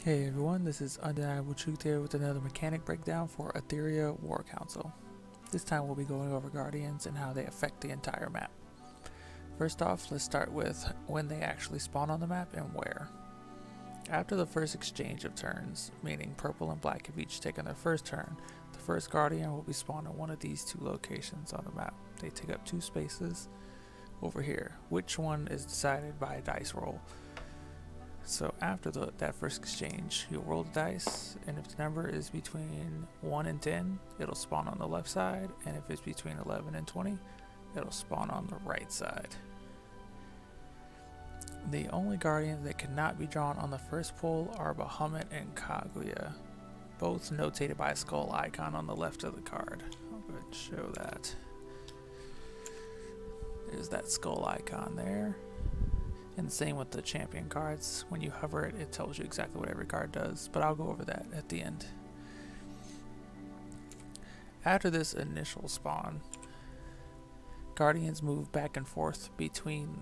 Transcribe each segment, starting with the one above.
Hey everyone, this is Undeniable Truth here with another mechanic breakdown for Aetheria War Council. This time we'll be going over Guardians and how they affect the entire map. First off, let's start with when they actually spawn on the map and where. After the first exchange of turns, meaning purple and black have each taken their first turn, the first Guardian will be spawned in one of these two locations on the map. They take up two spaces over here. Which one is decided by a dice roll. So after that first exchange, you'll roll the dice, and if the number is between 1 and 10, it'll spawn on the left side, and if it's between 11 and 20, it'll spawn on the right side. The only guardians that cannot be drawn on the first pull are Bahamut and Kagi, both notated by a skull icon on the left of the card. I'll go ahead and show that. There's that skull icon there. And the same with the champion cards. When you hover it, it tells you exactly what every card does, but I'll go over that at the end. After this initial spawn, Guardians move back and forth between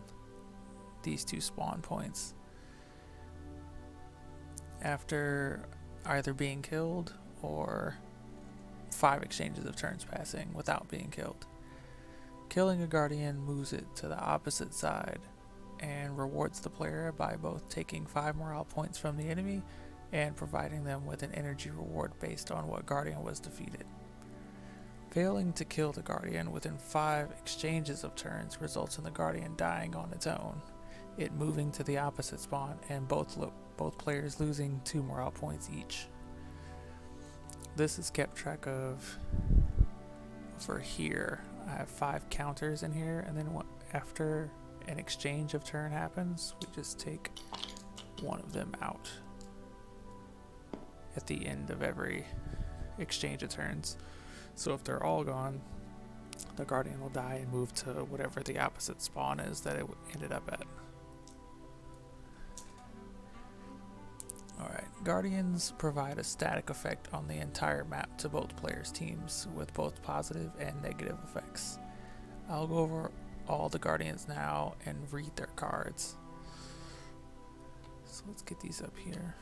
these two spawn points. After either being killed or 5 exchanges of turns passing without being killed. Killing a Guardian moves it to the opposite side and rewards the player by both taking 5 morale points from the enemy and providing them with an energy reward based on what Guardian was defeated. Failing to kill the Guardian within 5 exchanges of turns results in the Guardian dying on its own, it moving to the opposite spawn, and both players losing 2 morale points each. This is kept track of over here. I have 5 counters in here, and then after an exchange of turn happens, we just take one of them out at the end of every exchange of turns. So if they're all gone, the Guardian will die and move to whatever the opposite spawn is that it ended up at. Alright, Guardians provide a static effect on the entire map to both players' teams with both positive and negative effects. I'll go over all the Guardians now and read their cards. So let's get these up here.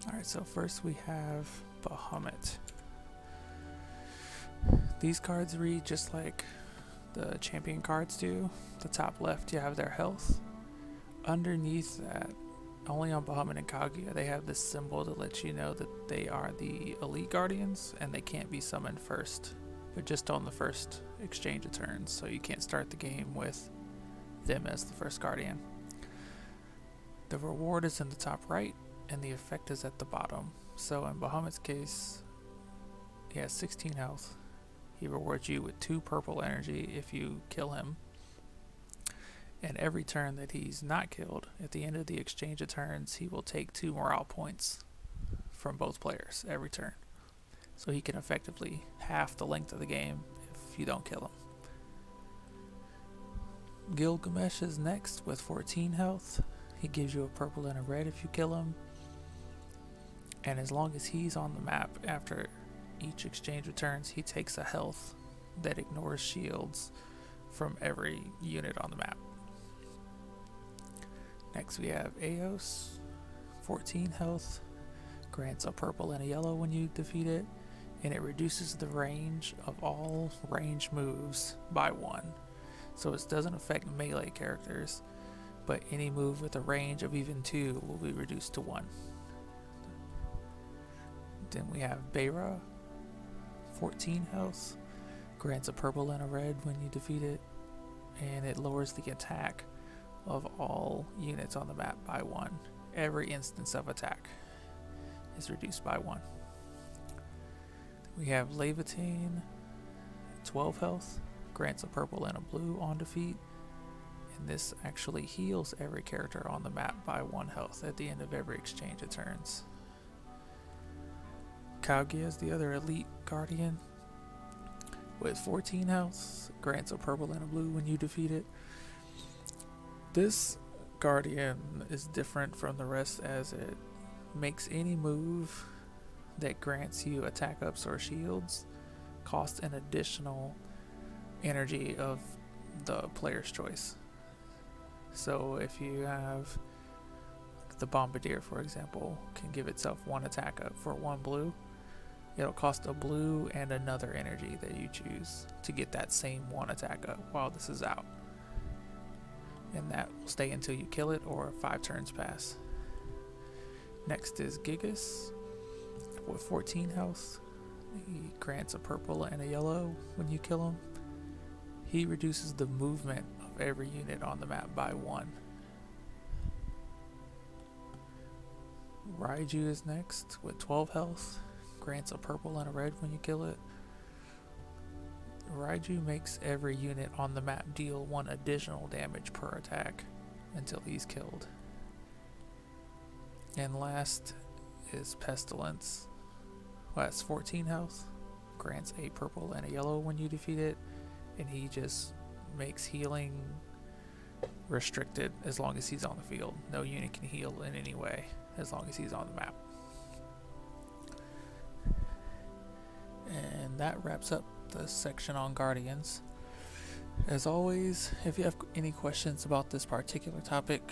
Alright, so first we have Bahamut. These cards read just like the champion cards do. The top left you have their health. Underneath that, only on Bahamut and Kagi, they have this symbol to let you know that they are the elite guardians and they can't be summoned first, but just on the first exchange of turns, so you can't start the game with them as the first guardian. The reward is in the top right and the effect is at the bottom. So in Bahamut's case, he has 16 health. He rewards you with 2 purple energy if you kill him. And every turn that he's not killed, at the end of the exchange of turns, he will take 2 morale points from both players every turn. So he can effectively half the length of the game if you don't kill him. Gilgamesh is next with 14 health. He gives you a purple and a red if you kill him. And as long as he's on the map after each exchange of turns, he takes a health that ignores shields from every unit on the map. Next we have AWC, 14 health, grants a purple and a yellow when you defeat it, and it reduces the range of all range moves by 1. So it doesn't affect melee characters, but any move with a range of even 2 will be reduced to 1. Then we have Bera, 14 health, grants a purple and a red when you defeat it, and it lowers the attack of all units on the map by 1. Every instance of attack is reduced by 1. We have Leviathan, 12 health, grants a purple and a blue on defeat, and this actually heals every character on the map by 1 health at the end of every exchange of turns. Kagi is the other elite guardian with 14 health, grants a purple and a blue when you defeat it. This guardian is different from the rest as it makes any move that grants you attack ups or shields cost an additional energy of the player's choice. So if you have the Bombardier, for example, can give itself one attack up for 1 blue, it'll cost a blue and another energy that you choose to get that same one attack up while this is out. And that will stay until you kill it or 5 turns pass. Next is Gigas with 14 health. He grants a purple and a yellow when you kill him. He reduces the movement of every unit on the map by 1. Ryju is next with 12 health. Grants a purple and a red when you kill it. Ryju makes every unit on the map deal 1 additional damage per attack until he's killed. And last is Pestilence, who has 14 health, grants a purple and a yellow when you defeat it, and he just makes healing restricted as long as he's on the field. No unit can heal in any way as long as he's on the map. And that wraps up the section on Guardians. As always, if you have any questions about this particular topic,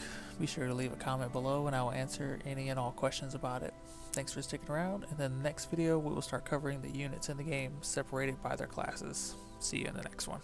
be sure to leave a comment below and I will answer any and all questions about it. Thanks for sticking around, and in the next video we will start covering the units in the game separated by their classes. See you in the next one.